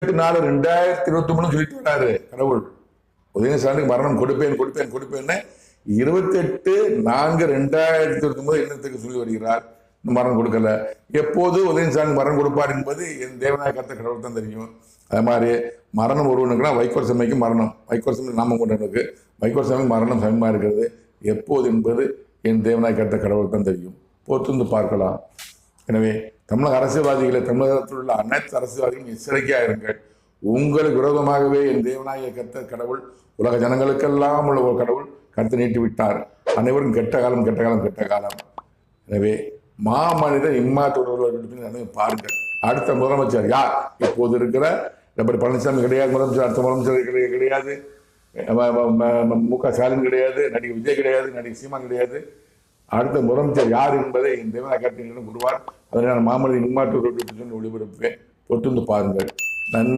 4/2023 சொல்லிட்டு வராரு கடவுள். உதயநிதிக்கு மரணம் கொடுப்பேன் கொடுப்பேன் கொடுப்பேன்னு 28/4/2023 எண்ணத்துக்கு சொல்லி வருகிறார். மரணம் கொடுக்கல. எப்போது உதயநிதி மரணம் கொடுப்பார் என்பது என் தேவநாய கர்த்த கடவுள் தான் தெரியும். அது மாதிரி மரணம் ஒருவனுக்குனா வைக்கோல் சமைக்கு மரணம், வைக்கோல் சமை நாமம் கொண்டவனுக்கு வைக்கோல் சமை மரணம் சமயமா இருக்கிறது. எப்போது என்பது என் தேவநாய கர்த்த கடவுள் தான் தெரியும். பொறுத்து பார்க்கலாம். எனவே தமிழக அரசியல்வாதிகளை, தமிழகத்தில் உள்ள அனைத்து அரசியல்வாதிகளும் எச்சரிக்கையாக இருங்கள். உங்களுக்கு விரோதமாகவே என் தேவநாய கர்த்த கடவுள் உலக ஜனங்களுக்கெல்லாம் உள்ள ஒரு கடவுள் கருத்து நீட்டி விட்டார். அனைவரும் கெட்ட காலம் கெட்ட காலம் கெட்ட காலம். எனவே மாமனிதர் இம்மாத்தோடு பாருங்கள். அடுத்த முதலமைச்சர் யார்? இப்போது இருக்கிற டபுள் பழனிசாமி கிடையாது முதலமைச்சர். அடுத்த முதலமைச்சர் கிடையாது. மு.க.ஸ்டாலின் கிடையாது. நடிகர் விஜய் கிடையாது. நடிகர் சீமான் கிடையாது. அடுத்த முதலமைச்சர் யார் என்பதை என் தேவநாய கர்த்தரிடம் கூறுவார். அதனை நான் மாமனிதர் இம்மாத்தோடு ஒளிபரப்புவேன். பொறுத்து பாருங்கள். நன்றி.